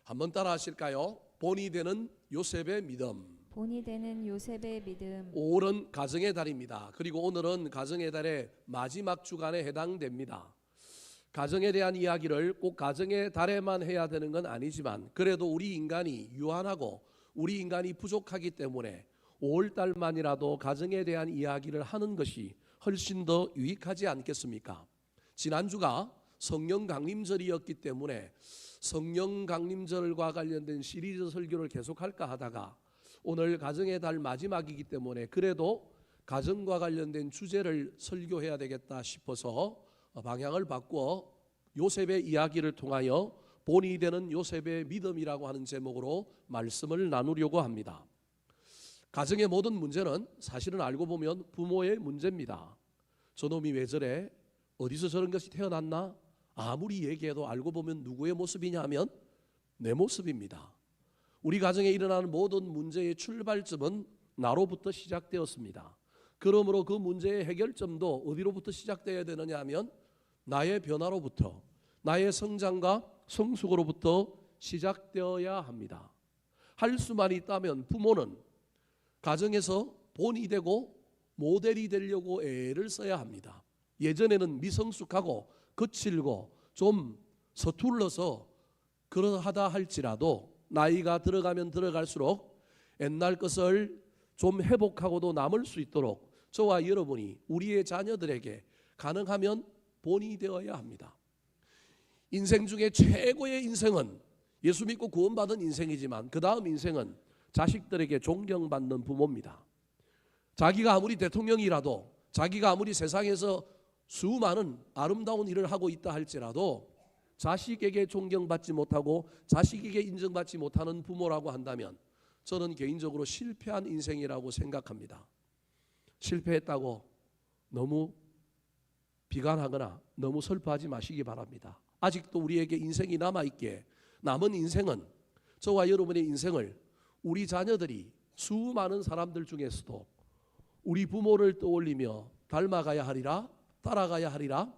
한번 따라 하실까요? 본이 되는 요셉의 믿음. 본이 되는 요셉의 믿음. 5월은 가정의 달입니다. 그리고 오늘은 가정의 달의 마지막 주간에 해당됩니다. 가정에 대한 이야기를 꼭 가정의 달에만 해야 되는 건 아니지만 그래도 우리 인간이 유한하고 우리 인간이 부족하기 때문에 5월달만이라도 가정에 대한 이야기를 하는 것이 훨씬 더 유익하지 않겠습니까? 지난주가 성령 강림절이었기 때문에 성령 강림절과 관련된 시리즈 설교를 계속할까 하다가 오늘 가정의 달 마지막이기 때문에 그래도 가정과 관련된 주제를 설교해야 되겠다 싶어서 방향을 바꾸어 요셉의 이야기를 통하여 본이 되는 요셉의 믿음이라고 하는 제목으로 말씀을 나누려고 합니다. 가정의 모든 문제는 사실은 알고 보면 부모의 문제입니다. 저놈이 왜 저래? 어디서 저런 것이 태어났나? 아무리 얘기해도 알고 보면 누구의 모습이냐 하면 내 모습입니다. 우리 가정에 일어나는 모든 문제의 출발점은 나로부터 시작되었습니다. 그러므로 그 문제의 해결점도 어디로부터 시작되어야 되느냐 하면 나의 변화로부터, 나의 성장과 성숙으로부터 시작되어야 합니다. 할 수만 있다면 부모는 가정에서 본이 되고 모델이 되려고 애를 써야 합니다. 예전에는 미성숙하고 거칠고 좀 서툴러서 그러하다 할지라도 나이가 들어가면 들어갈수록 옛날 것을 좀 회복하고도 남을 수 있도록 저와 여러분이 우리의 자녀들에게 가능하면 본이 되어야 합니다. 인생 중에 최고의 인생은 예수 믿고 구원받은 인생이지만 그 다음 인생은 자식들에게 존경받는 부모입니다. 자기가 아무리 대통령이라도 자기가 아무리 세상에서 수많은 아름다운 일을 하고 있다 할지라도 자식에게 존경받지 못하고 자식에게 인정받지 못하는 부모라고 한다면 저는 개인적으로 실패한 인생이라고 생각합니다. 실패했다고 너무 비관하거나 너무 슬퍼하지 마시기 바랍니다. 아직도 우리에게 인생이 남아있기에 남은 인생은 저와 여러분의 인생을 우리 자녀들이 수많은 사람들 중에서도 우리 부모를 떠올리며 닮아가야 하리라, 따라가야 하리라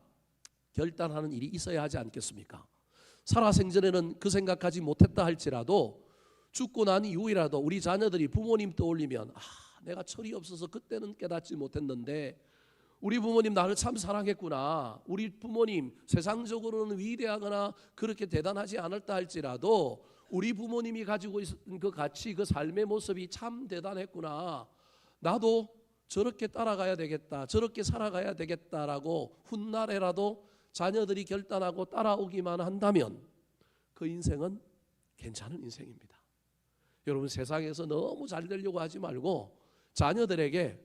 결단하는 일이 있어야 하지 않겠습니까? 살아생전에는 그 생각하지 못했다 할지라도 죽고 난 이후이라도 우리 자녀들이 부모님 떠올리면 내가 철이 없어서 그때는 깨닫지 못했는데 우리 부모님 나를 참 사랑했구나. 우리 부모님 세상적으로는 위대하거나 그렇게 대단하지 않았다 할지라도 우리 부모님이 가지고 있었던 그 가치, 그 삶의 모습이 참 대단했구나. 나도 저렇게 따라가야 되겠다, 저렇게 살아가야 되겠다라고 훗날에라도 자녀들이 결단하고 따라오기만 한다면 그 인생은 괜찮은 인생입니다. 여러분 세상에서 너무 잘 되려고 하지 말고 자녀들에게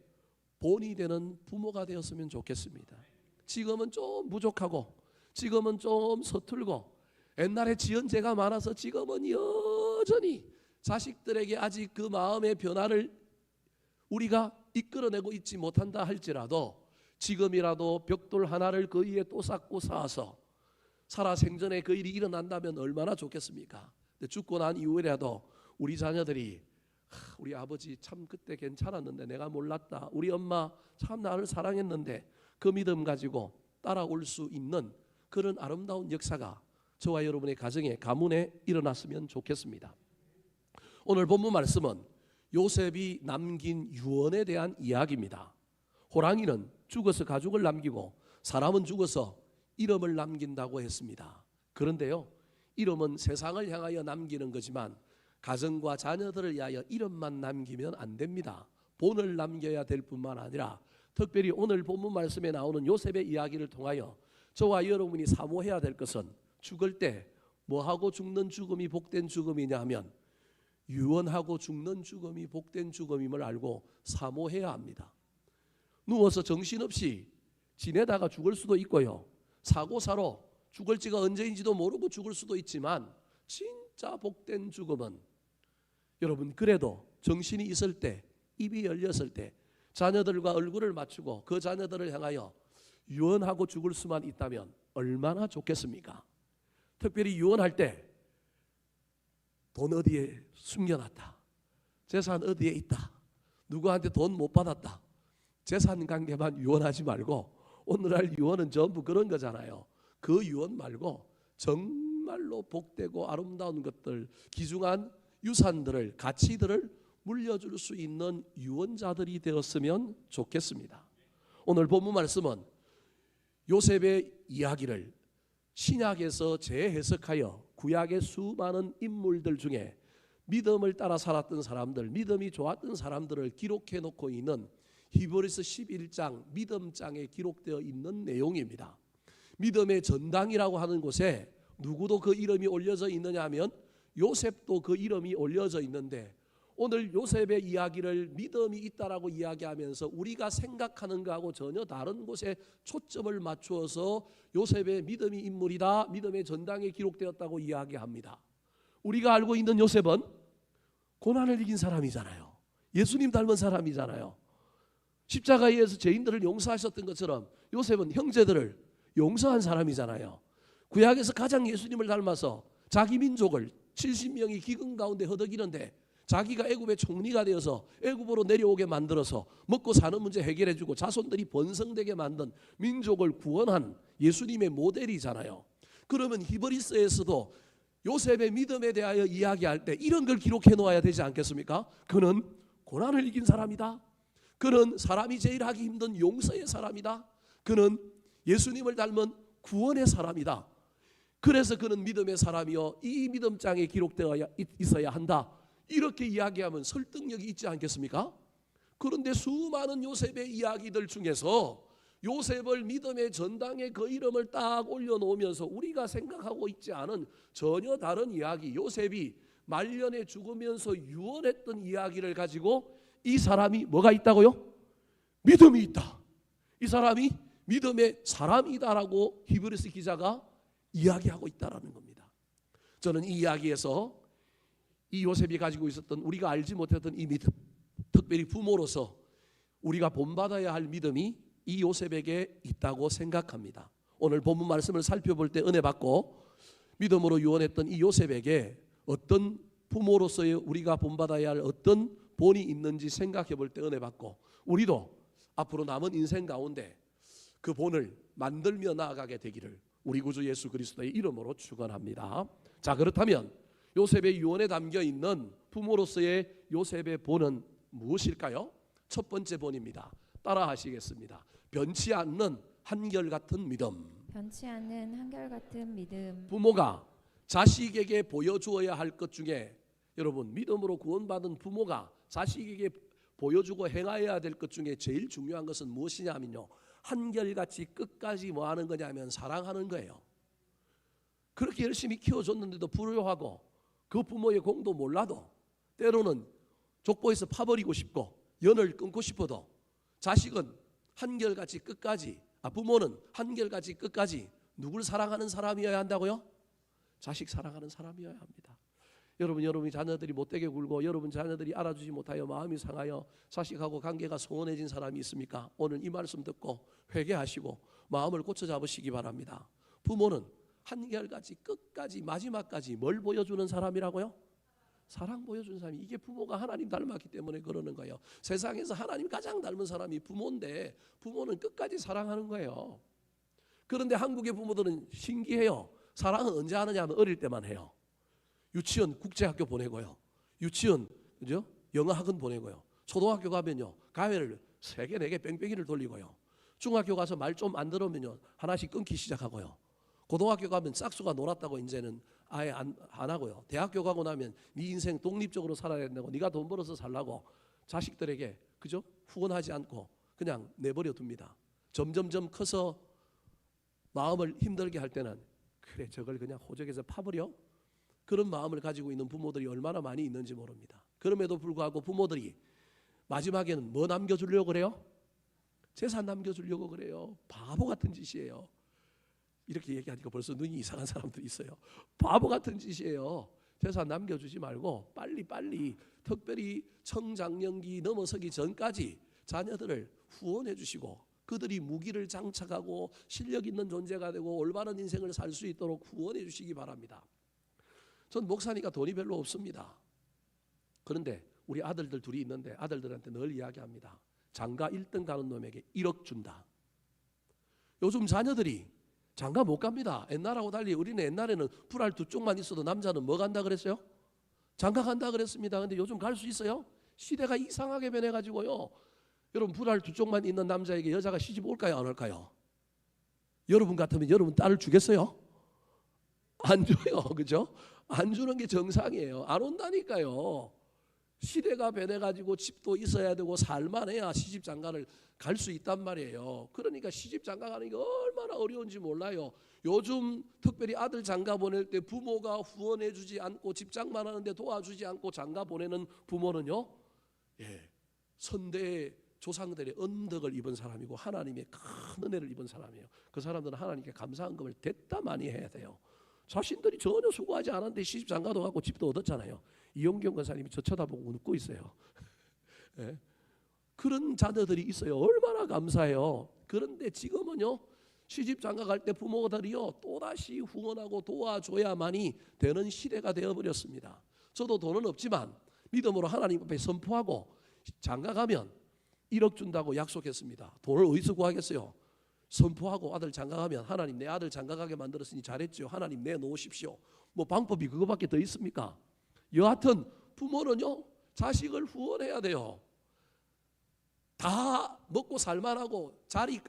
본이 되는 부모가 되었으면 좋겠습니다. 지금은 좀 부족하고 지금은 좀 서툴고 옛날에 지은 죄가 많아서 지금은 여전히 자식들에게 아직 그 마음의 변화를 우리가 이끌어내고 있지 못한다 할지라도 지금이라도 벽돌 하나를 그 위에 또 쌓고 쌓아서 살아생전에 그 일이 일어난다면 얼마나 좋겠습니까? 근데 죽고 난 이후에라도 우리 자녀들이 우리 아버지 참 그때 괜찮았는데 내가 몰랐다. 우리 엄마 참 나를 사랑했는데 그 믿음 가지고 따라올 수 있는 그런 아름다운 역사가 저와 여러분의 가정에 가문에 일어났으면 좋겠습니다. 오늘 본문 말씀은 요셉이 남긴 유언에 대한 이야기입니다. 호랑이는 죽어서 가죽을 남기고 사람은 죽어서 이름을 남긴다고 했습니다. 그런데요, 이름은 세상을 향하여 남기는 거지만 가정과 자녀들을 위하여 이름만 남기면 안 됩니다. 본을 남겨야 될 뿐만 아니라 특별히 오늘 본문 말씀에 나오는 요셉의 이야기를 통하여 저와 여러분이 사모해야 될 것은 죽을 때 뭐하고 죽는 죽음이 복된 죽음이냐 하면 유언하고 죽는 죽음이 복된 죽음임을 알고 사모해야 합니다. 누워서 정신없이 지내다가 죽을 수도 있고요, 사고사로 죽을지가 언제인지도 모르고 죽을 수도 있지만 진짜 복된 죽음은 여러분 그래도 정신이 있을 때, 입이 열렸을 때 자녀들과 얼굴을 맞추고 그 자녀들을 향하여 유언하고 죽을 수만 있다면 얼마나 좋겠습니까? 특별히 유언할 때 돈 어디에 숨겨놨다, 재산 어디에 있다, 누구한테 돈 못 받았다, 재산 관계만 유언하지 말고 오늘날 유언은 전부 그런 거잖아요. 그 유언 말고 정말로 복되고 아름다운 것들, 귀중한 유산들을, 가치들을 물려줄 수 있는 유언자들이 되었으면 좋겠습니다. 오늘 본문 말씀은 요셉의 이야기를 신약에서 재해석하여 구약의 수많은 인물들 중에 믿음을 따라 살았던 사람들, 믿음이 좋았던 사람들을 기록해 놓고 있는 히브리서 11장 믿음장에 기록되어 있는 내용입니다. 믿음의 전당이라고 하는 곳에 누구도 그 이름이 올려져 있느냐 하면 요셉도 그 이름이 올려져 있는데, 오늘 요셉의 이야기를 믿음이 있다라고 이야기하면서 우리가 생각하는 것하고 전혀 다른 곳에 초점을 맞추어서 요셉의 믿음이 인물이다, 믿음의 전당에 기록되었다고 이야기합니다. 우리가 알고 있는 요셉은 고난을 이긴 사람이잖아요. 예수님 닮은 사람이잖아요. 십자가에서 죄인들을 용서하셨던 것처럼 요셉은 형제들을 용서한 사람이잖아요. 구약에서 가장 예수님을 닮아서 자기 민족을 70명이 기근 가운데 허덕이는데 자기가 애굽의 총리가 되어서 애굽으로 내려오게 만들어서 먹고 사는 문제 해결해주고 자손들이 번성되게 만든 민족을 구원한 예수님의 모델이잖아요. 그러면 히브리서에서도 요셉의 믿음에 대하여 이야기할 때 이런 걸 기록해 놓아야 되지 않겠습니까? 그는 고난을 이긴 사람이다. 그는 사람이 제일 하기 힘든 용서의 사람이다. 그는 예수님을 닮은 구원의 사람이다. 그래서 그는 믿음의 사람이요 이 믿음장에 기록되어 있어야 한다. 이렇게 이야기하면 설득력이 있지 않겠습니까? 그런데 수많은 요셉의 이야기들 중에서 요셉을 믿음의 전당에 그 이름을 딱 올려놓으면서 우리가 생각하고 있지 않은 전혀 다른 이야기, 요셉이 말년에 죽으면서 유언했던 이야기를 가지고 이 사람이 뭐가 있다고요? 믿음이 있다. 이 사람이 믿음의 사람이다라고 히브리서 기자가 이야기하고 있다라는 겁니다. 저는 이 이야기에서 이 요셉이 가지고 있었던 우리가 알지 못했던 이 믿음, 특별히 부모로서 우리가 본받아야 할 믿음이 이 요셉에게 있다고 생각합니다. 오늘 본문 말씀을 살펴볼 때 은혜 받고 믿음으로 유언했던 이 요셉에게 어떤 부모로서의 우리가 본받아야 할 어떤 본이 있는지 생각해 볼 때 은혜 받고 우리도 앞으로 남은 인생 가운데 그 본을 만들며 나아가게 되기를 우리 구주 예수 그리스도의 이름으로 축원합니다. 자, 그렇다면 요셉의 유언에 담겨 있는 부모로서의 요셉의 본은 무엇일까요? 첫 번째 본입니다. 따라 하시겠습니다. 변치 않는 한결같은 믿음. 변치 않는 한결같은 믿음. 부모가 자식에게 보여주어야 할 것 중에 여러분 믿음으로 구원받은 부모가 자식에게 보여주고 행하여야 될 것 중에 제일 중요한 것은 무엇이냐면요, 한결같이 끝까지 뭐 하는 거냐면 사랑하는 거예요. 그렇게 열심히 키워줬는데도 불효하고 그 부모의 공도 몰라도 때로는 족보에서 파버리고 싶고 연을 끊고 싶어도 자식은 한결같이 끝까지, 부모는 한결같이 끝까지 누굴 사랑하는 사람이어야 한다고요? 자식 사랑하는 사람이어야 합니다. 여러분이 자녀들이 못되게 굴고 여러분 자녀들이 알아주지 못하여 마음이 상하여 자식하고 관계가 소원해진 사람이 있습니까? 오늘 이 말씀 듣고 회개하시고 마음을 고쳐 잡으시기 바랍니다. 부모는 한결같이 끝까지 마지막까지 뭘 보여주는 사람이라고요? 사랑 보여주는 사람이. 이게 부모가 하나님 닮았기 때문에 그러는 거예요. 세상에서 하나님 가장 닮은 사람이 부모인데 부모는 끝까지 사랑하는 거예요. 그런데 한국의 부모들은 신기해요. 사랑은 언제 하느냐 하면 어릴 때만 해요. 유치원 국제학교 보내고요. 유치원 그죠? 영어학원 보내고요. 초등학교 가면요 가회를 3개 4개 뺑뺑이를 돌리고요. 중학교 가서 말 좀 안 들으면요 하나씩 끊기 시작하고요. 고등학교 가면 싹수가 놀았다고 이제는 아예 안 하고요. 대학교 가고 나면 네 인생 독립적으로 살아야 된다고, 네가 돈 벌어서 살라고 자식들에게 그죠? 후원하지 않고 그냥 내버려 둡니다. 점점점 커서 마음을 힘들게 할 때는 그래 저걸 그냥 호적에서 파버려? 그런 마음을 가지고 있는 부모들이 얼마나 많이 있는지 모릅니다. 그럼에도 불구하고 부모들이 마지막에는 뭐 남겨주려고 그래요? 재산 남겨주려고 그래요. 바보 같은 짓이에요. 이렇게 얘기하니까 벌써 눈이 이상한 사람들이 있어요. 바보 같은 짓이에요. 재산 남겨주지 말고 빨리 특별히 청장년기 넘어서기 전까지 자녀들을 후원해 주시고 그들이 무기를 장착하고 실력 있는 존재가 되고 올바른 인생을 살 수 있도록 후원해 주시기 바랍니다. 전 목사니까 돈이 별로 없습니다. 그런데 우리 아들들 둘이 있는데 아들들한테 늘 이야기합니다. 장가 1등 가는 놈에게 1억 준다. 요즘 자녀들이 장가 못 갑니다. 옛날하고 달리 우리는 옛날에는 불알 두 쪽만 있어도 남자는 뭐 간다 그랬어요? 장가 간다 그랬습니다. 근데 요즘 갈 수 있어요? 시대가 이상하게 변해가지고요. 여러분 불알 두 쪽만 있는 남자에게 여자가 시집 올까요 안 올까요? 여러분 같으면 여러분 딸을 주겠어요? 안 줘요. 그죠? 안 주는 게 정상이에요. 안 온다니까요. 시대가 변해가지고 집도 있어야 되고 살만해야 시집 장가를 갈 수 있단 말이에요. 그러니까 시집 장가 가는 게 얼마나 어려운지 몰라요. 요즘 특별히 아들 장가 보낼 때 부모가 후원해 주지 않고 집장만 하는데 도와주지 않고 장가 보내는 부모는요, 선대의 조상들의 언덕을 입은 사람이고 하나님의 큰 은혜를 입은 사람이에요. 그 사람들은 하나님께 감사한 것을 됐다 많이 해야 돼요. 자신들이 전혀 수고하지 않았는데 시집 장가도 가고 집도 얻었잖아요. 이용경 권사님이 저 쳐다보고 웃고 있어요. 그런 자녀들이 있어요. 얼마나 감사해요. 그런데 지금은요, 시집 장가 갈 때 부모들이요 또다시 후원하고 도와줘야만이 되는 시대가 되어버렸습니다. 저도 돈은 없지만 믿음으로 하나님 앞에 선포하고 장가 가면 1억 준다고 약속했습니다. 돈을 어디서 구하겠어요? 선포하고 아들 장가 가면 하나님 내 아들 장가 가게 만들었으니 잘했죠. 하나님 내놓으십시오. 뭐 방법이 그거밖에 더 있습니까? 여하튼 부모는요 자식을 후원해야 돼요. 다 먹고 살만하고 자리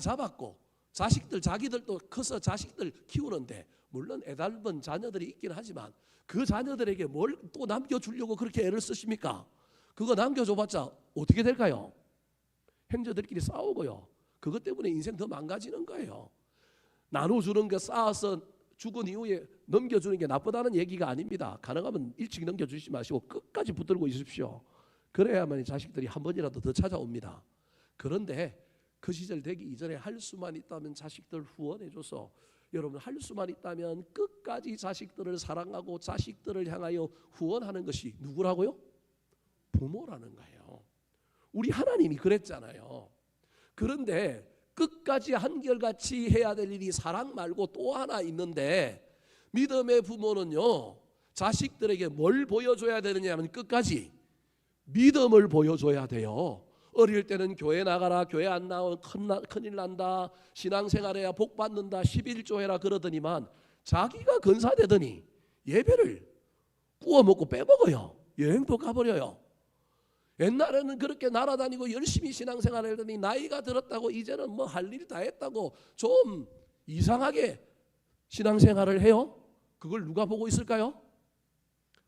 잡았고 자식들 자기들도 커서 자식들 키우는데 물론 애달픈 자녀들이 있긴 하지만 그 자녀들에게 뭘 또 남겨주려고 그렇게 애를 쓰십니까? 그거 남겨줘봤자 어떻게 될까요? 형제들끼리 싸우고요. 그것 때문에 인생 더 망가지는 거예요. 나눠주는 거 쌓아서 죽은 이후에 넘겨주는 게 나쁘다는 얘기가 아닙니다. 가능하면 일찍 넘겨주지 마시고 끝까지 붙들고 있으십시오. 그래야만 자식들이 한 번이라도 더 찾아옵니다. 그런데 그 시절 되기 이전에 할 수만 있다면 자식들 후원해줘서 여러분 할 수만 있다면 끝까지 자식들을 사랑하고 자식들을 향하여 후원하는 것이 누구라고요? 부모라는 거예요. 우리 하나님이 그랬잖아요. 그런데 끝까지 한결같이 해야 될 일이 사랑 말고 또 하나 있는데 믿음의 부모는요 자식들에게 뭘 보여줘야 되느냐 하면 끝까지 믿음을 보여줘야 돼요. 어릴 때는 교회 나가라, 교회 안 나오면 큰일 난다, 신앙생활해야 복 받는다, 11조 해라 그러더니만 자기가 건사되더니 예배를 구워 먹고 빼먹어요. 여행도 가버려요. 옛날에는 그렇게 날아다니고 열심히 신앙생활을 하더니 나이가 들었다고 이제는 뭐 할 일 다 했다고 좀 이상하게 신앙생활을 해요. 그걸 누가 보고 있을까요?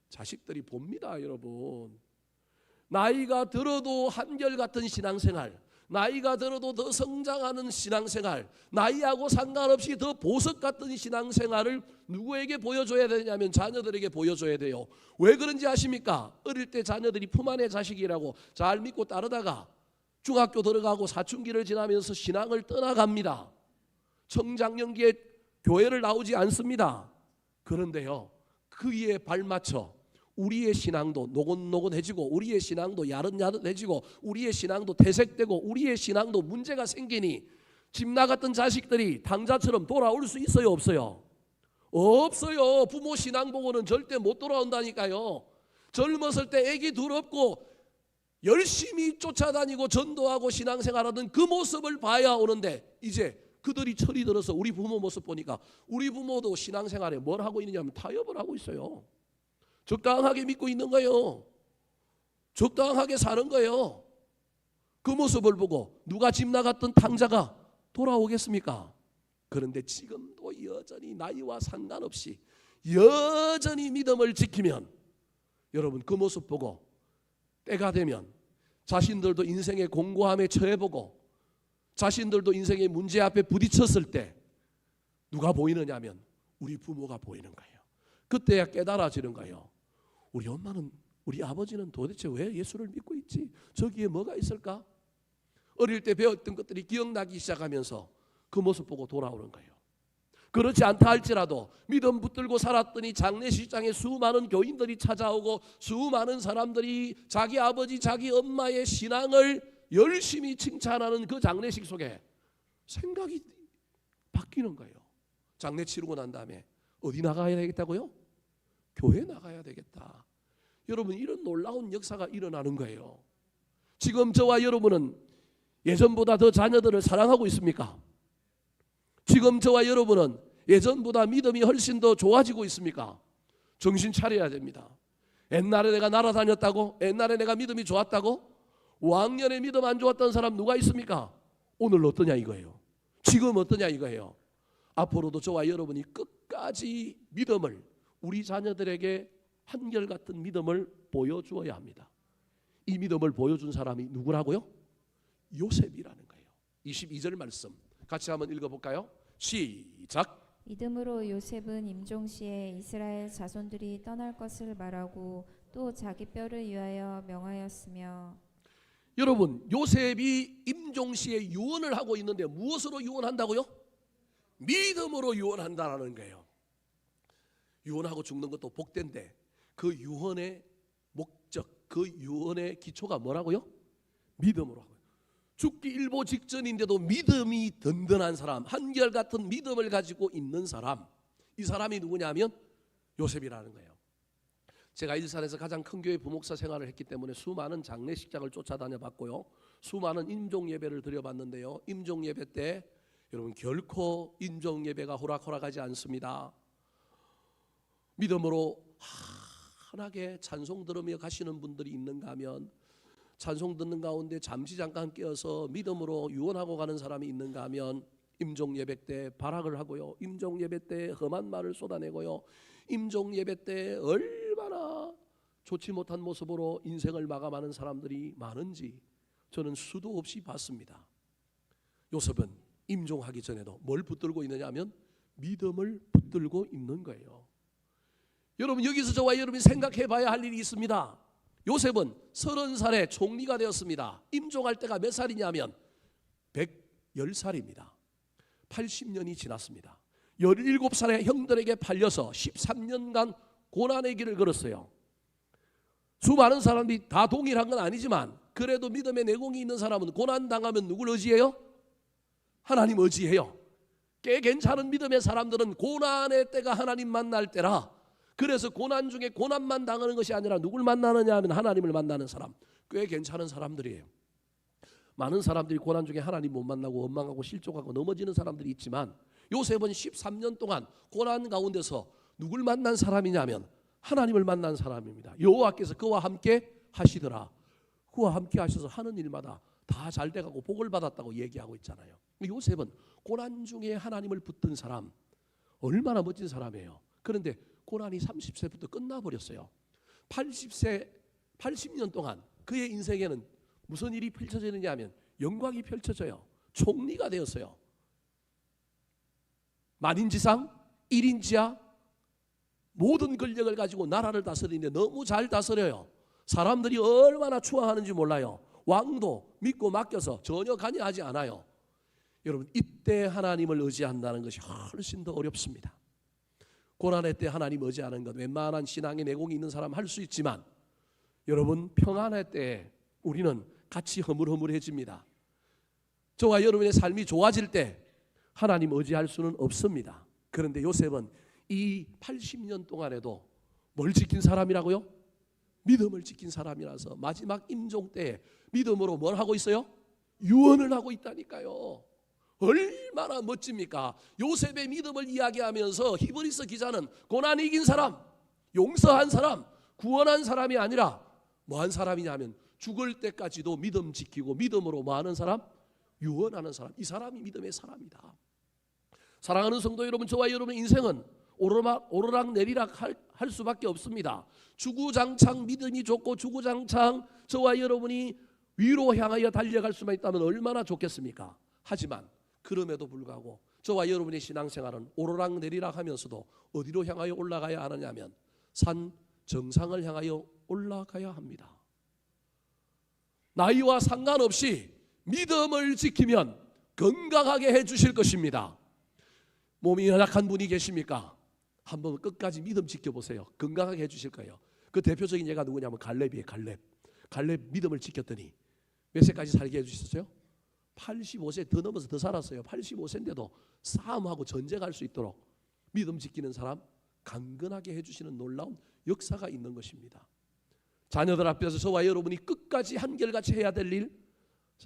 자식들이 봅니다, 여러분. 나이가 들어도 한결같은 신앙생활, 나이가 들어도 더 성장하는 신앙생활, 나이하고 상관없이 더 보석 같은 신앙생활을 누구에게 보여줘야 되냐면 자녀들에게 보여줘야 돼요. 왜 그런지 아십니까? 어릴 때 자녀들이 품 안의 자식이라고 잘 믿고 따르다가 중학교 들어가고 사춘기를 지나면서 신앙을 떠나갑니다. 청장년기에 교회를 나오지 않습니다. 그런데요 그에 발맞춰 우리의 신앙도 노곤노곤해지고 우리의 신앙도 야릇야릇해지고 우리의 신앙도 퇴색되고 우리의 신앙도 문제가 생기니 집 나갔던 자식들이 당자처럼 돌아올 수 있어요 없어요? 없어요. 부모 신앙 보고는 절대 못 돌아온다니까요. 젊었을 때 애기 둘 없고 열심히 쫓아다니고 전도하고 신앙생활하던 그 모습을 봐야 오는데 이제 그들이 철이 들어서 우리 부모 모습 보니까 우리 부모도 신앙생활에 뭘 하고 있느냐면 타협을 하고 있어요. 적당하게 믿고 있는 거예요. 적당하게 사는 거예요. 그 모습을 보고 누가 집 나갔던 탕자가 돌아오겠습니까? 그런데 지금도 여전히 나이와 상관없이 여전히 믿음을 지키면 여러분 그 모습 보고 때가 되면 자신들도 인생의 공고함에 처해보고 자신들도 인생의 문제 앞에 부딪혔을 때 누가 보이느냐 하면 우리 부모가 보이는 거예요. 그때야 깨달아지는 거예요. 우리 엄마는 우리 아버지는 도대체 왜 예수를 믿고 있지? 저기에 뭐가 있을까? 어릴 때 배웠던 것들이 기억나기 시작하면서 그 모습 보고 돌아오는 거예요. 그렇지 않다 할지라도 믿음 붙들고 살았더니 장례식장에 수많은 교인들이 찾아오고 수많은 사람들이 자기 아버지 자기 엄마의 신앙을 열심히 칭찬하는 그 장례식 속에 생각이 바뀌는 거예요. 장례 치르고 난 다음에 어디 나가야 되겠다고요? 교회 나가야 되겠다. 여러분 이런 놀라운 역사가 일어나는 거예요. 지금 저와 여러분은 예전보다 더 자녀들을 사랑하고 있습니까? 지금 저와 여러분은 예전보다 믿음이 훨씬 더 좋아지고 있습니까? 정신 차려야 됩니다. 옛날에 내가 날아다녔다고? 옛날에 내가 믿음이 좋았다고? 왕년에 믿음 안 좋았던 사람 누가 있습니까? 오늘 어떠냐 이거예요. 지금 어떠냐 이거예요. 앞으로도 저와 여러분이 끝까지 믿음을, 우리 자녀들에게 한결같은 믿음을 보여주어야 합니다. 이 믿음을 보여준 사람이 누구라고요? 요셉이라는 거예요. 22절 말씀 같이 한번 읽어볼까요? 시작. 믿음으로 요셉은 임종시에 이스라엘 자손들이 떠날 것을 말하고 또 자기 뼈를 위하여 명하였으며. 여러분, 요셉이 임종시에 유언을 하고 있는데 무엇으로 유언한다고요? 믿음으로 유언한다는 거예요. 유언하고 죽는 것도 복된데 그 유언의 목적, 그 유언의 기초가 뭐라고요? 믿음으로 하고요. 죽기 일보 직전인데도 믿음이 든든한 사람, 한결같은 믿음을 가지고 있는 사람, 이 사람이 누구냐면 요셉이라는 거예요. 제가 일산에서 가장 큰 교회 부목사 생활을 했기 때문에 수많은 장례식장을 쫓아다녀 봤고요, 수많은 임종 예배를 드려봤는데요, 임종 예배 때 여러분 결코 임종 예배가 호락호락하지 않습니다. 믿음으로 환하게 찬송 들으며 가시는 분들이 있는가 하면, 찬송 듣는 가운데 잠시 잠깐 깨어서 믿음으로 유언하고 가는 사람이 있는가 하면, 임종 예배 때 발악을 하고요, 임종 예배 때 험한 말을 쏟아내고요, 임종 예배 때 얼마나 좋지 못한 모습으로 인생을 마감하는 사람들이 많은지 저는 수도 없이 봤습니다. 요셉은 임종하기 전에도 뭘 붙들고 있느냐 하면 믿음을 붙들고 있는 거예요. 여러분, 여기서 저와 여러분이 생각해 봐야 할 일이 있습니다. 요셉은 30살에 총리가 되었습니다. 임종할 때가 몇 살이냐면 110살입니다. 80년이 지났습니다. 17살에 형들에게 팔려서 13년간 고난의 길을 걸었어요. 수많은 사람들이 다 동일한 건 아니지만 그래도 믿음의 내공이 있는 사람은 고난당하면 누굴 의지해요? 하나님 의지해요. 꽤 괜찮은 믿음의 사람들은 고난의 때가 하나님 만날 때라, 그래서 고난 중에 고난만 당하는 것이 아니라 누굴 만나느냐 하면 하나님을 만나는 사람, 꽤 괜찮은 사람들이에요. 많은 사람들이 고난 중에 하나님 못 만나고 원망하고 실족하고 넘어지는 사람들이 있지만 요셉은 13년 동안 고난 가운데서 누굴 만난 사람이냐면 하나님을 만난 사람입니다. 여호와께서 그와 함께 하시더라. 그와 함께 하셔서 하는 일마다 다 잘 돼가고 복을 받았다고 얘기하고 있잖아요. 요셉은 고난 중에 하나님을 붙든 사람, 얼마나 멋진 사람이에요. 그런데 고난이 30세부터 끝나버렸어요. 80년 동안 그의 인생에는 무슨 일이 펼쳐지느냐 하면 영광이 펼쳐져요. 총리가 되었어요. 만인지상 1인지하 모든 권력을 가지고 나라를 다스리는데 너무 잘 다스려요. 사람들이 얼마나 추앙하는지 몰라요. 왕도 믿고 맡겨서 전혀 관여하지 않아요. 여러분, 이때 하나님을 의지한다는 것이 훨씬 더 어렵습니다. 고난의 때 하나님 의지하는 것, 웬만한 신앙의 내공이 있는 사람 할 수 있지만 여러분, 평안의 때 우리는 같이 허물허물해집니다. 저와 여러분의 삶이 좋아질 때 하나님 의지할 수는 없습니다. 그런데 요셉은 이 80년 동안에도 뭘 지킨 사람이라고요? 믿음을 지킨 사람이라서 마지막 임종 때 믿음으로 뭘 하고 있어요? 유언을 하고 있다니까요. 얼마나 멋집니까? 요셉의 믿음을 이야기하면서 히브리서 기자는 고난이 이긴 사람, 용서한 사람, 구원한 사람이 아니라 뭐한 사람이냐면 죽을 때까지도 믿음 지키고 믿음으로 뭐하는 사람? 유언하는 사람. 이 사람이 믿음의 사람이다. 사랑하는 성도 여러분, 저와 여러분의 인생은 오르락 내리락 할 수밖에 없습니다. 주구장창 믿음이 좋고 주구장창 저와 여러분이 위로 향하여 달려갈 수만 있다면 얼마나 좋겠습니까? 하지만 그럼에도 불구하고 저와 여러분의 신앙생활은 오르락 내리락 하면서도 어디로 향하여 올라가야 하느냐면 산 정상을 향하여 올라가야 합니다. 나이와 상관없이 믿음을 지키면 건강하게 해주실 것입니다. 몸이 연약한 분이 계십니까? 한번 끝까지 믿음 지켜보세요. 건강하게 해주실 거예요. 그 대표적인 예가 누구냐면 갈렙이에요. 갈렙 믿음을 지켰더니 몇 세까지 살게 해주셨어요? 85세 더 넘어서 더 살았어요. 85세인데도 싸움하고 전쟁할 수 있도록 믿음 지키는 사람 강건하게 해주시는 놀라운 역사가 있는 것입니다. 자녀들 앞에서 저와 여러분이 끝까지 한결같이 해야 될 일,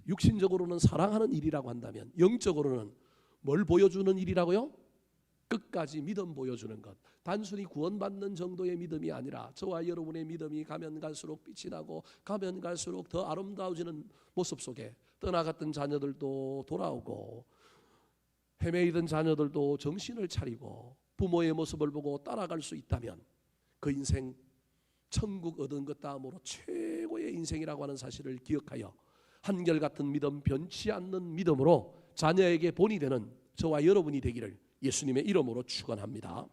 육신적으로는 사랑하는 일이라고 한다면 영적으로는 뭘 보여주는 일이라고요? 끝까지 믿음 보여주는 것. 단순히 구원받는 정도의 믿음이 아니라 저와 여러분의 믿음이 가면 갈수록 빛이 나고 가면 갈수록 더 아름다워지는 모습 속에 떠나갔던 자녀들도 돌아오고 헤매이던 자녀들도 정신을 차리고 부모의 모습을 보고 따라갈 수 있다면 그 인생 천국 얻은 것 다음으로 최고의 인생이라고 하는 사실을 기억하여 한결같은 믿음, 변치 않는 믿음으로 자녀에게 본이 되는 저와 여러분이 되기를 예수님의 이름으로 축원합니다.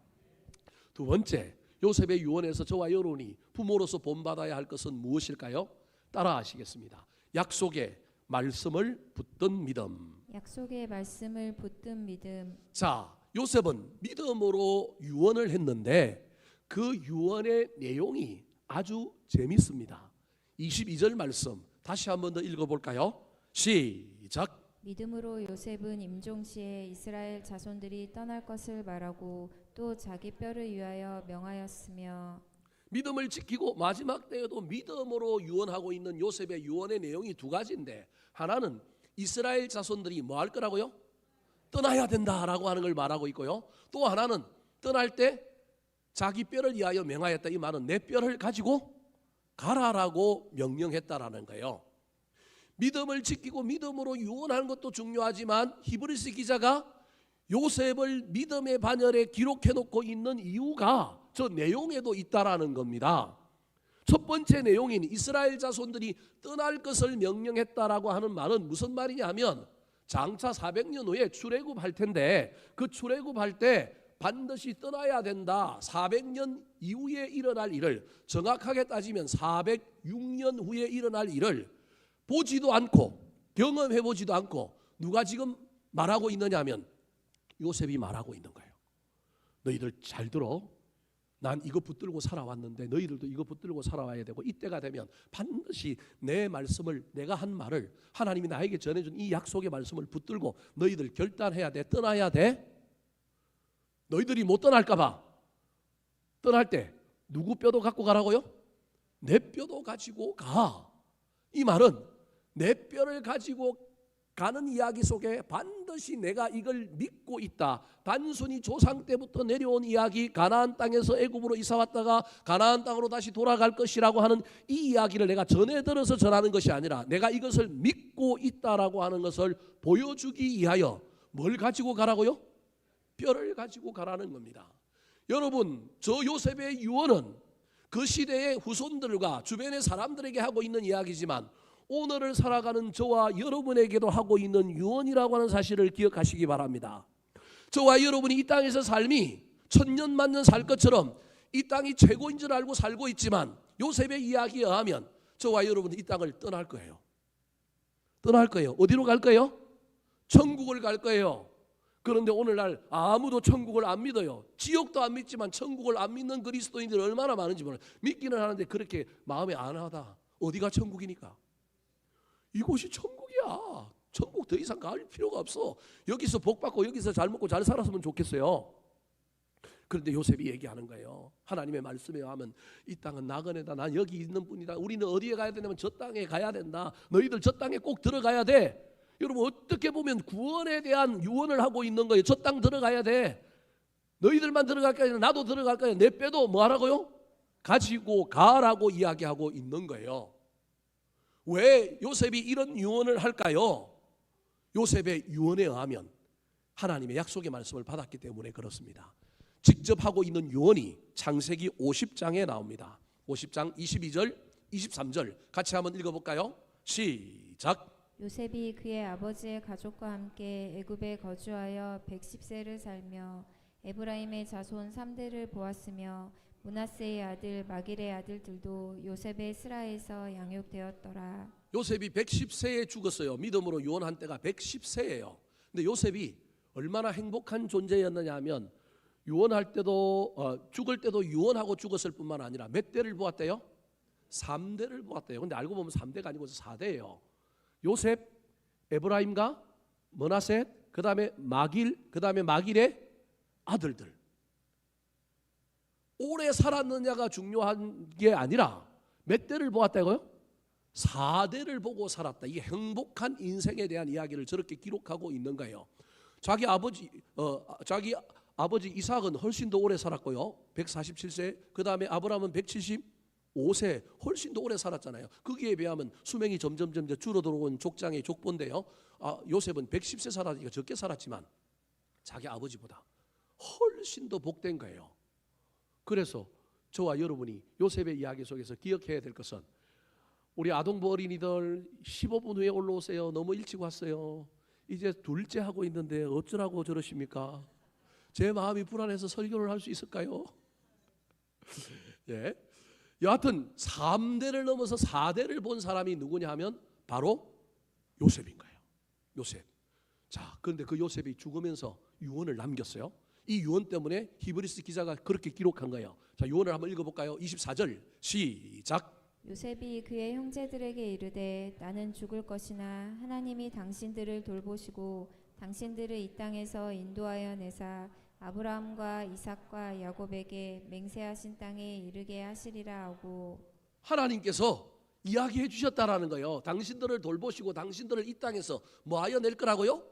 두 번째, 요셉의 유언에서 저와 여러분이 부모로서 본받아야 할 것은 무엇일까요? 따라하시겠습니다. 약속의 말씀을 붙든 믿음. 약속의 말씀을 붙든 믿음. 자, 요셉은 믿음으로 유언을 했는데 그 유언의 내용이 아주 재밌습니다. 22절 말씀 다시 한 번 더 읽어볼까요? 시작. 믿음으로 요셉은 임종시에 이스라엘 자손들이 떠날 것을 말하고 또 자기 뼈를 위하여 명하였으며. 믿음을 지키고 마지막 때에도 믿음으로 유언하고 있는 요셉의 유언의 내용이 두 가지인데, 하나는 이스라엘 자손들이 뭐 할 거라고요? 떠나야 된다라고 하는 걸 말하고 있고요. 또 하나는 떠날 때 자기 뼈를 위하여 명하였다. 이 말은 내 뼈를 가지고 가라라고 명령했다라는 거예요. 믿음을 지키고 믿음으로 유언하는 것도 중요하지만 히브리서 기자가 요셉을 믿음의 반열에 기록해 놓고 있는 이유가 저 내용에도 있다라는 겁니다. 첫 번째 내용인 이스라엘 자손들이 떠날 것을 명령했다라고 하는 말은 무슨 말이냐 하면 장차 400년 후에 출애굽할 텐데 그 출애굽할 때 반드시 떠나야 된다. 400년 이후에 일어날 일을, 정확하게 따지면 406년 후에 일어날 일을 보지도 않고 경험해 보지도 않고 누가 지금 말하고 있느냐 하면 요셉이 말하고 있는 거예요. 너희들 잘 들어. 난 이거 붙들고 살아왔는데 너희들도 이거 붙들고 살아와야 되고 이때가 되면 반드시 내 말씀을, 내가 한 말을, 하나님이 나에게 전해준 이 약속의 말씀을 붙들고 너희들 결단해야 돼. 떠나야 돼. 너희들이 못 떠날까 봐 떠날 때 누구 뼈도 갖고 가라고요? 내 뼈도 가지고 가. 이 말은 내 뼈를 가지고 가는 이야기 속에 반드시 내가 이걸 믿고 있다. 단순히 조상 때부터 내려온 이야기, 가나안 땅에서 애굽으로 이사 왔다가 가나안 땅으로 다시 돌아갈 것이라고 하는 이 이야기를 내가 전해 들어서 전하는 것이 아니라 내가 이것을 믿고 있다라고 하는 것을 보여주기 위하여 뭘 가지고 가라고요? 뼈를 가지고 가라는 겁니다. 여러분, 저 요셉의 유언은 그 시대의 후손들과 주변의 사람들에게 하고 있는 이야기지만 오늘을 살아가는 저와 여러분에게도 하고 있는 유언이라고 하는 사실을 기억하시기 바랍니다. 저와 여러분이 이 땅에서 삶이 천년 만년 살 것처럼 이 땅이 최고인 줄 알고 살고 있지만 요셉의 이야기에 의하면 저와 여러분은 이 땅을 떠날 거예요. 떠날 거예요. 어디로 갈 거예요? 천국을 갈 거예요. 그런데 오늘날 아무도 천국을 안 믿어요. 지옥도 안 믿지만 천국을 안 믿는 그리스도인들이 얼마나 많은지 몰라요. 믿기는 하는데 그렇게 마음에 안 하다. 어디가 천국이니까? 이곳이 천국이야. 천국 더 이상 갈 필요가 없어. 여기서 복 받고 여기서 잘 먹고 잘 살았으면 좋겠어요. 그런데 요셉이 얘기하는 거예요. 하나님의 말씀에 의하면 이 땅은 나그네다. 난 여기 있는 뿐이다. 우리는 어디에 가야 되냐면 저 땅에 가야 된다. 너희들 저 땅에 꼭 들어가야 돼. 여러분, 어떻게 보면 구원에 대한 유언을 하고 있는 거예요. 저 땅 들어가야 돼. 너희들만 들어갈 게 아니라 나도 들어갈 거야. 내 뼈도 뭐 하라고요? 가지고 가라고 이야기하고 있는 거예요. 왜 요셉이 이런 유언을 할까요? 요셉의 유언에 의하면 하나님의 약속의 말씀을 받았기 때문에 그렇습니다. 직접 하고 있는 유언이 창세기 50장에 나옵니다. 50장 22절 23절 같이 한번 읽어볼까요? 시작. 요셉이 그의 아버지의 가족과 함께 애굽에 거주하여 110세를 살며 에브라임의 자손 3대를 보았으며 므낫세의 아들 마길의 아들들도 요셉의 스라에서 양육되었더라. 요셉이 110세에 죽었어요. 믿음으로 유언한 때가 110세예요. 근데 요셉이 얼마나 행복한 존재였느냐 하면 유언할 때도 죽을 때도 유언하고 죽었을 뿐만 아니라 몇 대를 보았대요? 3대를 보았대요. 근데 알고 보면 3대가 아니고 4대예요. 요셉, 에브라임과 므낫셋, 그 다음에 마길, 그 다음에 마길의 아들들. 오래 살았느냐가 중요한 게 아니라 몇 대를 보았다고요? 4대를 보고 살았다. 이게 행복한 인생에 대한 이야기를 저렇게 기록하고 있는 거예요. 자기 아버지 이삭은 훨씬 더 오래 살았고요. 147세. 그 다음에 아브라함은 175세. 훨씬 더 오래 살았잖아요. 거기에 비하면 수명이 점점 줄어들어온 족장의 족보인데요. 요셉은 110세 살았으니까 적게 살았지만 자기 아버지보다 훨씬 더 복된 거예요. 그래서 저와 여러분이 요셉의 이야기 속에서 기억해야 될 것은, 우리 아동부 어린이들 15분 후에 올라오세요. 너무 일찍 왔어요. 이제 둘째 하고 있는데 어쩌라고 저러십니까? 제 마음이 불안해서 설교를 할 수 있을까요? 예. 여하튼 3대를 넘어서 4대를 본 사람이 누구냐 하면 바로 요셉인 거예요. 요셉. 자, 그런데 그 요셉이 죽으면서 유언을 남겼어요. 이 유언 때문에 히브리스 기자가 그렇게 기록한 거예요. 자, 유언을 한번 읽어볼까요? 24절 시작. 요셉이 그의 형제들에게 이르되 나는 죽을 것이나 하나님이 당신들을 돌보시고 당신들을 이 땅에서 인도하여 내사 아브라함과 이삭과 야곱에게 맹세하신 땅에 이르게 하시리라 하고, 하나님께서 이야기해 주셨다라는 거예요. 당신들을 돌보시고 당신들을 이 땅에서 뭐하여 낼 거라고요?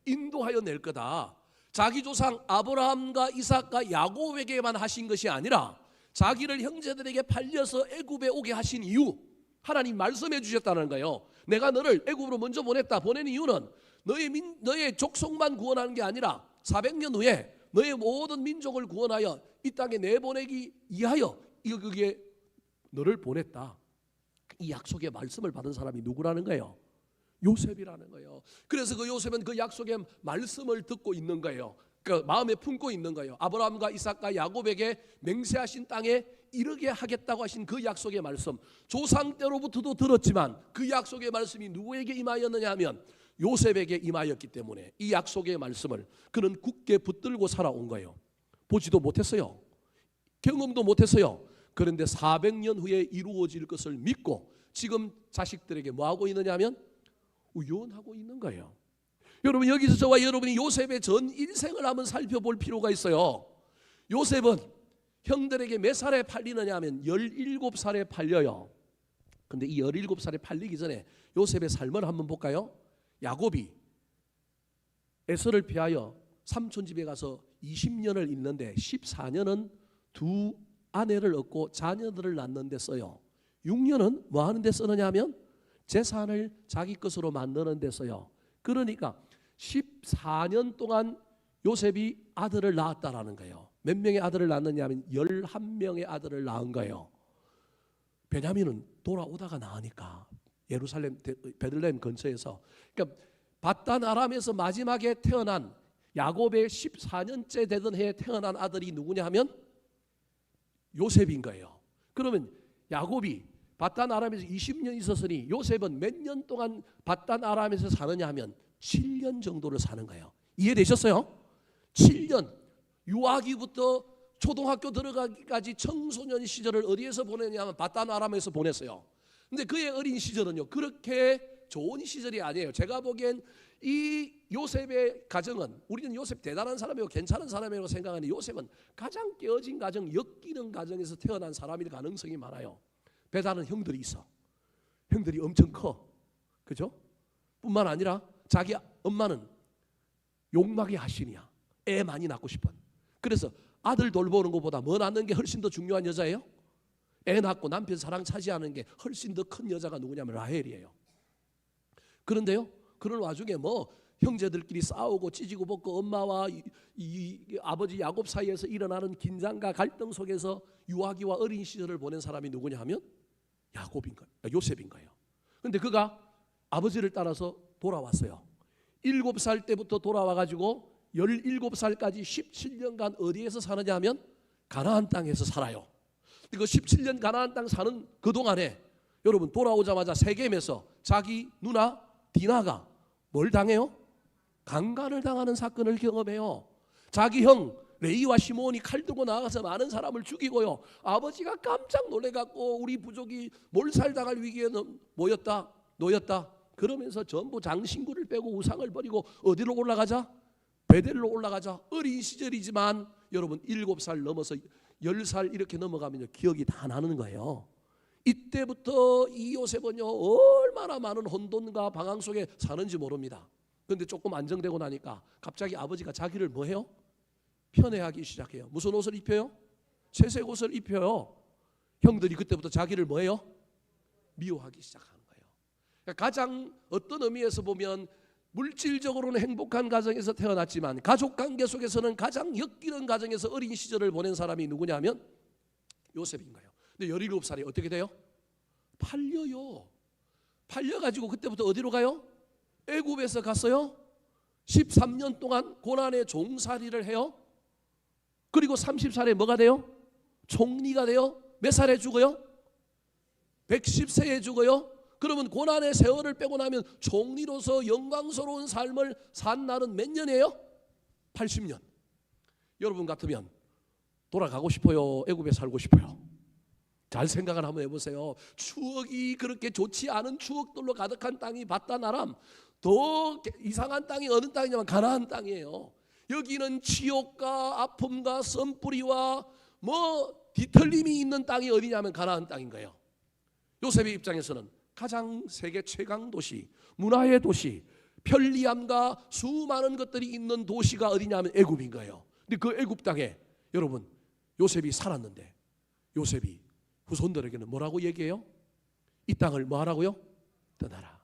인도하여 낼 거다. 자기 조상 아브라함과 이삭과 야곱에게만 하신 것이 아니라 자기를 형제들에게 팔려서 애굽에 오게 하신 이유, 하나님 말씀해 주셨다는 거예요. 내가 너를 애굽으로 먼저 보냈다. 보낸 이유는 너의 족속만 구원하는 게 아니라 400년 후에 너의 모든 민족을 구원하여 이 땅에 내보내기 위하여 그게 너를 보냈다. 이 약속의 말씀을 받은 사람이 누구라는 거예요? 요셉이라는 거예요. 그래서 그 요셉은 그 약속의 말씀을 듣고 있는 거예요. 그 마음에 품고 있는 거예요. 아브라함과 이삭과 야곱에게 맹세하신 땅에 이르게 하겠다고 하신 그 약속의 말씀, 조상 때로부터도 들었지만 그 약속의 말씀이 누구에게 임하였느냐 하면 요셉에게 임하였기 때문에 이 약속의 말씀을 그는 굳게 붙들고 살아온 거예요. 보지도 못했어요. 경험도 못했어요. 그런데 400년 후에 이루어질 것을 믿고 지금 자식들에게 뭐하고 있느냐 하면 유언하고 있는 거예요. 여러분, 여기서 저와 여러분이 요셉의 전 일생을 한번 살펴볼 필요가 있어요. 요셉은 형들에게 몇 살에 팔리느냐 하면 17살에 팔려요. 근데 이 17살에 팔리기 전에 요셉의 삶을 한번 볼까요? 야곱이 에서를 피하여 삼촌 집에 가서 20년을 있는데 14년은 두 아내를 얻고 자녀들을 낳는 데 써요. 6년은 뭐 하는 데 쓰느냐 하면 재산을 자기 것으로 만드는 데 써요. 그러니까 14년 동안 요셉이 아들을 낳았다라는 거예요. 몇 명의 아들을 낳느냐 하면 11명의 아들을 낳은 거예요. 베냐민은 돌아오다가 낳으니까 예루살렘 베들레헴 근처에서, 그러니까 밧단 아람에서 마지막에 태어난 야곱의 14년째 되던 해에 태어난 아들이 누구냐 하면 요셉인 거예요. 그러면 야곱이 밧단 아람에서 20년 있었으니 요셉은 몇 년 동안 밧단 아람에서 사느냐 하면 7년 정도를 사는 거예요. 이해되셨어요? 7년. 유아기부터 초등학교 들어가기까지 청소년 시절을 어디에서 보내냐면 밧단 아람에서 보냈어요. 근데 그의 어린 시절은요 그렇게 좋은 시절이 아니에요. 제가 보기엔 이 요셉의 가정은, 우리는 요셉 대단한 사람이고 괜찮은 사람이라고 생각하는데 요셉은 가장 깨어진 가정, 엮이는 가정에서 태어난 사람일 가능성이 많아요. 배다른 형들이 있어. 형들이 엄청 커. 그죠? 뿐만 아니라 자기 엄마는 욕망의 하신이야. 애 많이 낳고 싶어. 그래서 아들 돌보는 것보다 뭐 낳는 게 훨씬 더 중요한 여자예요? 애 낳고 남편 사랑 차지하는 게 훨씬 더 큰 여자가 누구냐면 라헬이에요. 그런데요, 그런 와중에 뭐 형제들끼리 싸우고 찢고 벗고 엄마와 이 아버지 야곱 사이에서 일어나는 긴장과 갈등 속에서 유아기와 어린 시절을 보낸 사람이 누구냐 하면 야곱인 거예요. 요셉인 거예요. 그런데 그가 아버지를 따라서 돌아왔어요. 7살 때부터 돌아와가지고 17살까지 17년간 어디에서 사느냐 하면 가나안 땅에서 살아요. 그 17년 가나안 땅 사는 그동안에 여러분 돌아오자마자 세겜에서 자기 누나 디나가 뭘 당해요? 강간을 당하는 사건을 경험해요. 자기 형 레이와 시몬이 칼 들고 나가서 많은 사람을 죽이고요. 아버지가 깜짝 놀래갖고 우리 부족이 몰살당할 위기에 놓였다. 그러면서 전부 장신구를 빼고 우상을 버리고 어디로 올라가자? 베델로 올라가자. 어린 시절이지만 여러분 7살 넘어서 10살 이렇게 넘어가면 기억이 다 나는 거예요. 이때부터 이 요셉은요 얼마나 많은 혼돈과 방황 속에 사는지 모릅니다. 근데 조금 안정되고 나니까 갑자기 아버지가 자기를 뭐 해요? 편애하기 시작해요. 무슨 옷을 입혀요? 채색 옷을 입혀요. 형들이 그때부터 자기를 뭐 해요? 미워하기 시작하는 거예요. 그러니까 가장 어떤 의미에서 보면 물질적으로는 행복한 가정에서 태어났지만 가족관계 속에서는 가장 엮이는 가정에서 어린 시절을 보낸 사람이 누구냐 하면 요셉인 거예요. 근데 17살이 어떻게 돼요? 팔려요. 팔려가지고 그때부터 어디로 가요? 애굽에서 갔어요. 13년 동안 고난의 종살이를 해요. 그리고 30살에 뭐가 돼요? 총리가 돼요. 몇 살에 죽어요? 110세에 죽어요. 그러면 고난의 세월을 빼고 나면 총리로서 영광스러운 삶을 산 날은 몇 년이에요? 80년. 여러분 같으면 돌아가고 싶어요? 애굽에 살고 싶어요? 잘 생각을 한번 해보세요. 추억이 그렇게 좋지 않은 추억들로 가득한 땅이 바다나람, 더 이상한 땅이 어느 땅이냐면 가나안 땅이에요. 여기는 치욕과 아픔과 썸뿌리와 뭐 뒤틀림이 있는 땅이 어디냐면 가나안 땅인 거예요. 요셉의 입장에서는 가장 세계 최강 도시, 문화의 도시, 편리함과 수많은 것들이 있는 도시가 어디냐면 애굽인 거예요. 근데 그 애굽 땅에 여러분 요셉이 살았는데 요셉이 후손들에게는 뭐라고 얘기해요? 이 땅을 뭐 하라고요? 떠나라.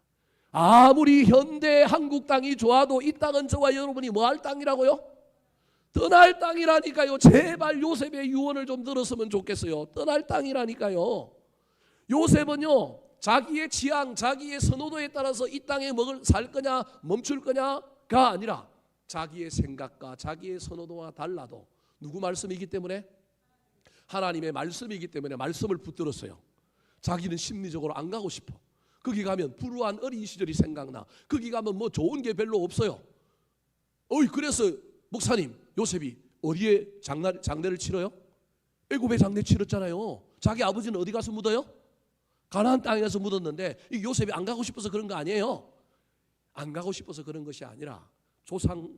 아무리 현대 한국 땅이 좋아도 이 땅은 저와 여러분이 뭐 할 땅이라고요? 떠날 땅이라니까요. 제발 요셉의 유언을 좀 들었으면 좋겠어요. 떠날 땅이라니까요. 요셉은요 자기의 취향, 자기의 선호도에 따라서 이 땅에 살 거냐 멈출 거냐가 아니라 자기의 생각과 자기의 선호도와 달라도 누구 말씀이기 때문에? 하나님의 말씀이기 때문에 말씀을 붙들었어요. 자기는 심리적으로 안 가고 싶어. 거기 가면 불우한 어린 시절이 생각나. 거기 가면 뭐 좋은 게 별로 없어요. 그래서 목사님 요셉이 어디에 장례를 치러요? 애굽에 장례 치렀잖아요. 자기 아버지는 어디 가서 묻어요? 가나안 땅에 가서 묻었는데 이 요셉이 안 가고 싶어서 그런 거 아니에요. 안 가고 싶어서 그런 것이 아니라 조상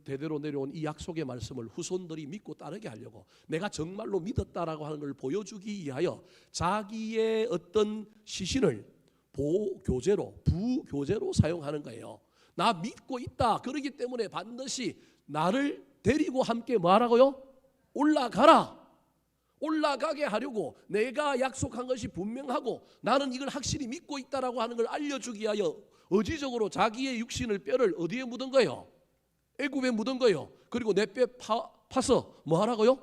대대로 내려온 이 약속의 말씀을 후손들이 믿고 따르게 하려고 내가 정말로 믿었다라고 하는 걸 보여주기 위하여 자기의 어떤 시신을 부교제로 사용하는 거예요. 나 믿고 있다. 그렇기 때문에 반드시 나를 데리고 함께 뭐 하라고요? 올라가게 하려고 내가 약속한 것이 분명하고 나는 이걸 확실히 믿고 있다라고 하는 걸 알려주기 위하여 의지적으로 자기의 육신을 뼈를 어디에 묻은 거예요? 애굽에 묻은 거예요. 그리고 내 뼈 파서 뭐 하라고요?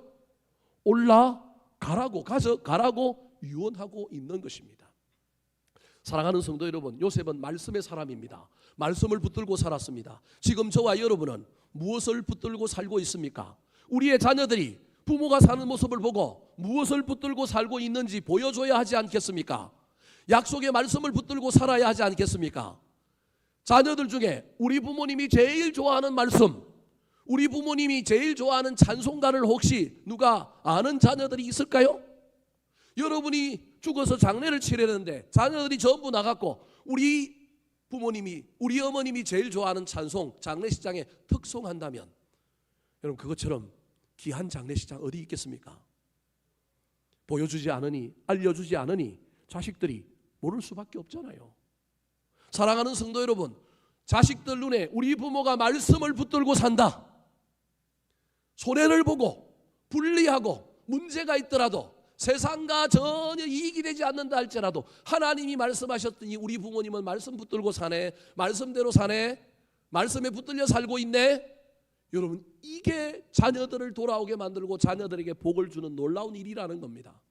가라고 유언하고 있는 것입니다. 사랑하는 성도 여러분, 요셉은 말씀의 사람입니다. 말씀을 붙들고 살았습니다. 지금 저와 여러분은 무엇을 붙들고 살고 있습니까? 우리의 자녀들이 부모가 사는 모습을 보고 무엇을 붙들고 살고 있는지 보여줘야 하지 않겠습니까? 약속의 말씀을 붙들고 살아야 하지 않겠습니까? 자녀들 중에 우리 부모님이 제일 좋아하는 말씀, 우리 부모님이 제일 좋아하는 찬송가를 혹시 누가 아는 자녀들이 있을까요? 여러분이 죽어서 장례를 치르는데 자녀들이 전부 나갔고 우리 부모님이, 우리 어머님이 제일 좋아하는 찬송 장례식장에 특송한다면 여러분 그것처럼 귀한 장례식장 어디 있겠습니까? 보여주지 않으니, 알려주지 않으니 자식들이 모를 수밖에 없잖아요. 사랑하는 성도 여러분, 자식들 눈에 우리 부모가 말씀을 붙들고 산다, 손해를 보고 불리하고 문제가 있더라도 세상과 전혀 이익이 되지 않는다 할지라도 하나님이 말씀하셨더니 우리 부모님은 말씀 붙들고 사네, 말씀대로 사네, 말씀에 붙들려 살고 있네. 여러분 이게 자녀들을 돌아오게 만들고 자녀들에게 복을 주는 놀라운 일이라는 겁니다.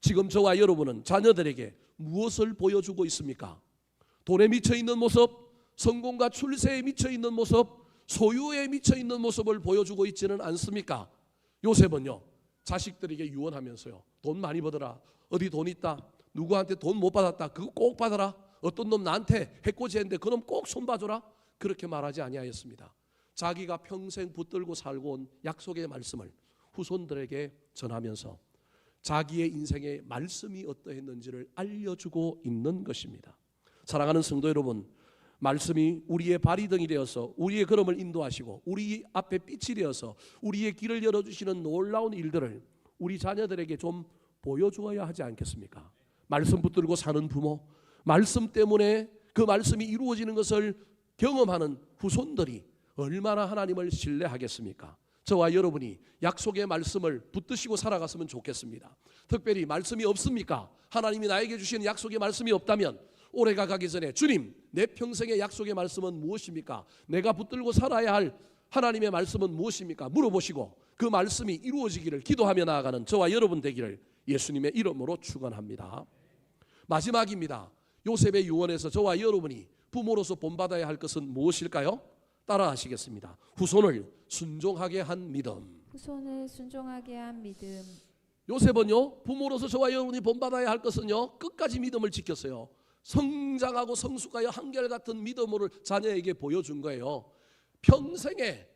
지금 저와 여러분은 자녀들에게 무엇을 보여주고 있습니까? 돈에 미쳐있는 모습, 성공과 출세에 미쳐있는 모습, 소유에 미쳐있는 모습을 보여주고 있지는 않습니까? 요셉은요 자식들에게 유언하면서요, 돈 많이 벌어라, 어디 돈 있다, 누구한테 돈 못 받았다, 그거 꼭 받아라, 어떤 놈 나한테 해코지했는데 그놈 꼭 손봐줘라, 그렇게 말하지 아니하였습니다. 자기가 평생 붙들고 살고 온 약속의 말씀을 후손들에게 전하면서 자기의 인생의 말씀이 어떠했는지를 알려주고 있는 것입니다. 사랑하는 성도 여러분, 말씀이 우리의 발이등이 되어서 우리의 걸음을 인도하시고 우리 앞에 빛이 되어서 우리의 길을 열어주시는 놀라운 일들을 우리 자녀들에게 좀 보여주어야 하지 않겠습니까? 말씀 붙들고 사는 부모, 말씀 때문에 그 말씀이 이루어지는 것을 경험하는 후손들이 얼마나 하나님을 신뢰하겠습니까? 저와 여러분이 약속의 말씀을 붙드시고 살아갔으면 좋겠습니다. 특별히 말씀이 없습니까? 하나님이 나에게 주신 약속의 말씀이 없다면 올해가 가기 전에 주님, 내 평생의 약속의 말씀은 무엇입니까? 내가 붙들고 살아야 할 하나님의 말씀은 무엇입니까? 물어보시고 그 말씀이 이루어지기를 기도하며 나아가는 저와 여러분 되기를 예수님의 이름으로 축원합니다. 마지막입니다. 요셉의 유언에서 저와 여러분이 부모로서 본받아야 할 것은 무엇일까요? 따라하시겠습니다. 후손을 순종하게 한 믿음. 후손을 순종하게 한 믿음. 요셉은요, 부모로서 저와 여러분이 본받아야 할 것은요, 끝까지 믿음을 지켰어요. 성장하고 성숙하여 한결같은 믿음을 자녀에게 보여준 거예요. 평생에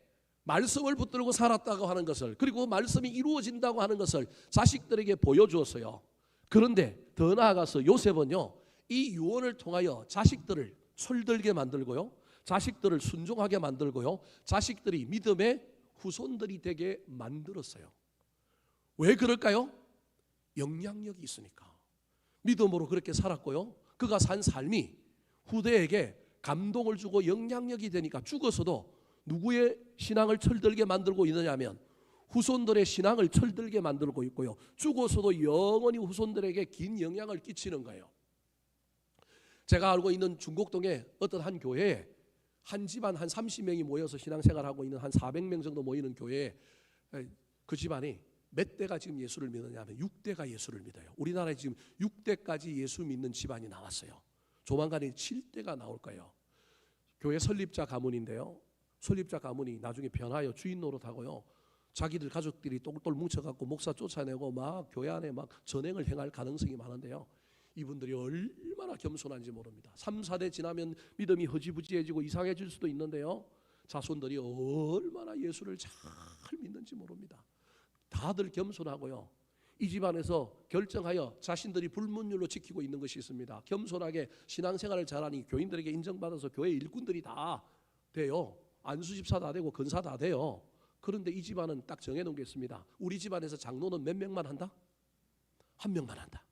말씀을 붙들고 살았다고 하는 것을, 그리고 말씀이 이루어진다고 하는 것을 자식들에게 보여주었어요. 그런데 더 나아가서 요셉은요, 이 유언을 통하여 자식들을 철들게 만들고요, 자식들을 순종하게 만들고요, 자식들이 믿음의 후손들이 되게 만들었어요. 왜 그럴까요? 영향력이 있으니까. 믿음으로 그렇게 살았고요, 그가 산 삶이 후대에게 감동을 주고 영향력이 되니까 죽어서도 누구의 신앙을 철들게 만들고 있느냐면 후손들의 신앙을 철들게 만들고 있고요, 죽어서도 영원히 후손들에게 긴 영향을 끼치는 거예요. 제가 알고 있는 중곡동의 어떤 한 교회에 한 집안 한 30명이 모여서 신앙생활하고 있는 한 400명 정도 모이는 교회에 그 집안이 몇 대가 지금 예수를 믿느냐 하면 6대가 예수를 믿어요. 우리나라에 지금 6대까지 예수 믿는 집안이 나왔어요. 조만간에 7대가 나올 거예요. 교회 설립자 가문인데요, 설립자 가문이 나중에 변하여 주인 노릇하고요, 자기들 가족들이 똘똘 뭉쳐갖고 목사 쫓아내고 막 교회 안에 막 전행을 행할 가능성이 많은데요, 이분들이 얼마나 겸손한지 모릅니다. 3, 4대 지나면 믿음이 허지부지해지고 이상해질 수도 있는데요, 자손들이 얼마나 예수를 잘 믿는지 모릅니다. 다들 겸손하고요, 이 집안에서 결정하여 자신들이 불문율로 지키고 있는 것이 있습니다. 겸손하게 신앙생활을 잘하니 교인들에게 인정받아서 교회 일꾼들이 다 돼요. 안수집사 다 되고 근사 다 돼요. 그런데 이 집안은 딱 정해놓은 게 있습니다. 우리 집안에서 장로는 몇 명만 한다? 한 명만 한다.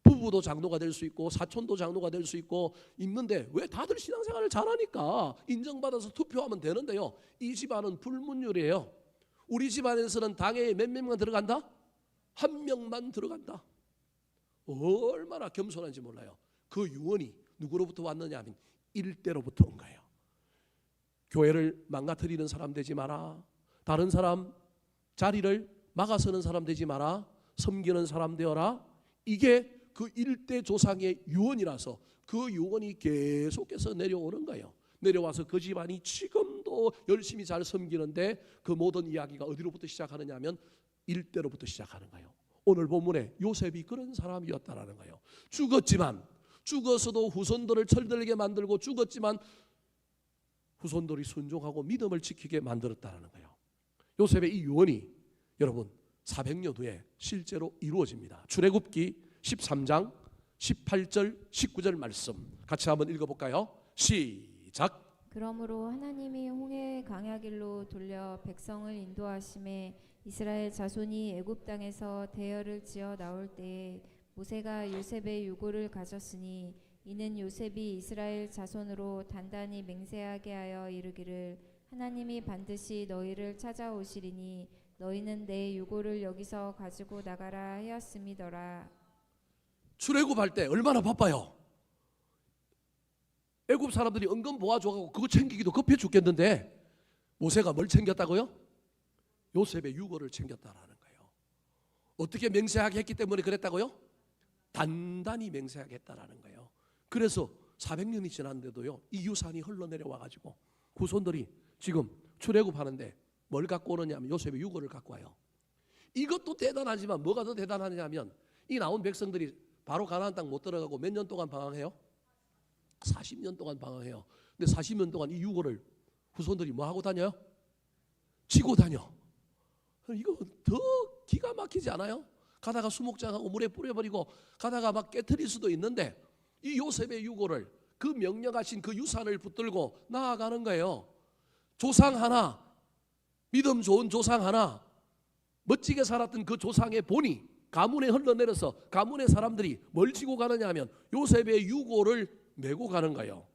부부도 장로가 될 수 있고 사촌도 장로가 될 수 있고 있는데 왜 다들 신앙생활을 잘하니까 인정받아서 투표하면 되는데요, 이 집안은 불문율이에요. 우리 집안에서는 당회에 몇 명만 들어간다? 한 명만 들어간다. 얼마나 겸손한지 몰라요. 그 유언이 누구로부터 왔느냐 하면 일대로부터 온 거예요. 교회를 망가뜨리는 사람 되지 마라, 다른 사람 자리를 막아서는 사람 되지 마라, 섬기는 사람 되어라. 이게 그 일대 조상의 유언이라서 그 유언이 계속해서 내려오는 거예요. 내려와서 그 집안이 지금도 열심히 잘 섬기는데 그 모든 이야기가 어디로부터 시작하느냐 하면 일대로부터 시작하는 거예요. 오늘 본문에 요셉이 그런 사람이었다라는 거예요. 죽었지만, 죽어서도 후손들을 철들게 만들고, 죽었지만 후손들이 순종하고 믿음을 지키게 만들었다라는 거예요. 요셉의 이 유언이 여러분 400년 후에 실제로 이루어집니다. 출애굽기 13장 18절 19절 말씀 같이 한번 읽어볼까요? 시작. 그러므로 하나님이 홍해 강야길로 돌려 백성을 인도하심에 이스라엘 자손이 애굽 땅에서 대열을 지어 나올 때에 모세가 요셉의 유고를 가졌으니 이는 요셉이 이스라엘 자손으로 단단히 맹세하게 하여 이르기를 하나님이 반드시 너희를 찾아오시리니 너희는 내 유고를 여기서 가지고 나가라 하였음이더라. 출애굽할 때 얼마나 바빠요. 애굽 사람들이 은근 모아줘가지고 그거 챙기기도 급해 죽겠는데 모세가 뭘 챙겼다고요? 요셉의 유고를 챙겼다라는 거예요. 어떻게 맹세하게 했기 때문에 그랬다고요? 단단히 맹세하게 했다라는 거예요. 그래서 400년이 지났는데도요, 이 유산이 흘러내려와가지고 후손들이 지금 출애굽하는데 뭘 갖고 오느냐면 요셉의 유고를 갖고 와요. 이것도 대단하지만 뭐가 더 대단하냐면 이 나온 백성들이 바로 가나안 땅 못 들어가고 몇 년 동안 방황해요? 40년 동안 방황해요. 근데 40년 동안 이 유고를 후손들이 뭐 하고 다녀요? 지고 다녀. 이거 더 기가 막히지 않아요? 가다가 수목장하고 물에 뿌려버리고 가다가 막 깨트릴 수도 있는데 이 요셉의 유고를, 그 명령하신 그 유산을 붙들고 나아가는 거예요. 조상 하나, 믿음 좋은 조상 하나, 멋지게 살았던 그 조상의 본이 가문에 흘러내려서 가문의 사람들이 뭘 지고 가느냐 하면 요셉의 유고를 메고 가는 거예요.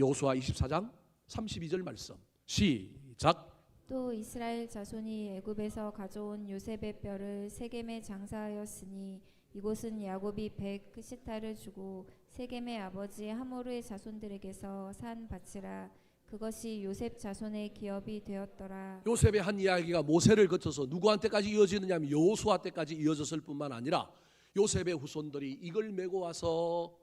여호수아 24장 32절 말씀 시작. 또 이스라엘 자손이 애굽에서 가져온 요셉의 뼈를 세겜에 장사하였으니 이곳은 야곱이 백 시타를 주고 세겜의 아버지 하모르의 자손들에게서 산 밭이라. 그것이 요셉 자손의 기업이 되었더라. 요셉의 한 이야기가 모세를 거쳐서 누구한테까지 이어지느냐 하면 여호수아 때까지 이어졌을 뿐만 아니라 요셉의 후손들이 이걸 메고 와서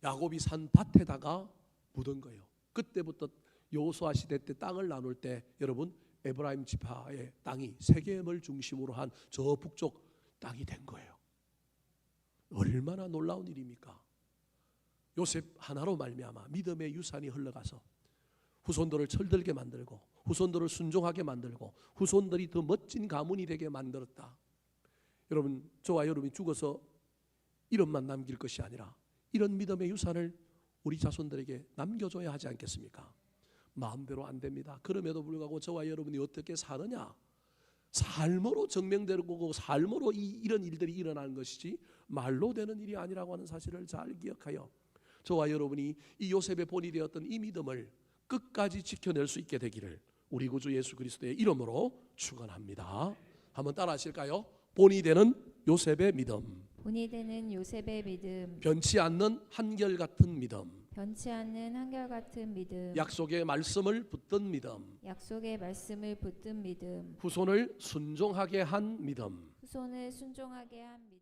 야곱이 산 밭에다가 묻은 거예요. 그때부터 여호수아 시대 때 땅을 나눌 때 여러분 에브라임 지파의 땅이 세겜을 중심으로 한 저 북쪽 땅이 된 거예요. 얼마나 놀라운 일입니까? 요셉 하나로 말미암아 믿음의 유산이 흘러가서 후손들을 철들게 만들고 후손들을 순종하게 만들고 후손들이 더 멋진 가문이 되게 만들었다. 여러분, 저와 여러분이 죽어서 이름만 남길 것이 아니라 이런 믿음의 유산을 우리 자손들에게 남겨줘야 하지 않겠습니까? 마음대로 안 됩니다. 그럼에도 불구하고 저와 여러분이 어떻게 사느냐, 삶으로 증명되고 삶으로 이런 일들이 일어나는 것이지 말로 되는 일이 아니라고 하는 사실을 잘 기억하여 저와 여러분이 이 요셉의 본이 되었던 이 믿음을 끝까지 지켜낼 수 있게 되기를 우리 구주 예수 그리스도의 이름으로 축원합니다. 한번 따라 하실까요? 본이 되는 요셉의 믿음, 본이 되는 요셉의 믿음, 변치 않는 한결같은 믿음, 변치 않는 한결같은 믿음, 약속의 말씀을 붙든 믿음, 약속의 말씀을 붙든 믿음, 후손을 순종하게 한 믿음, 후손을 순종하게 한 믿음.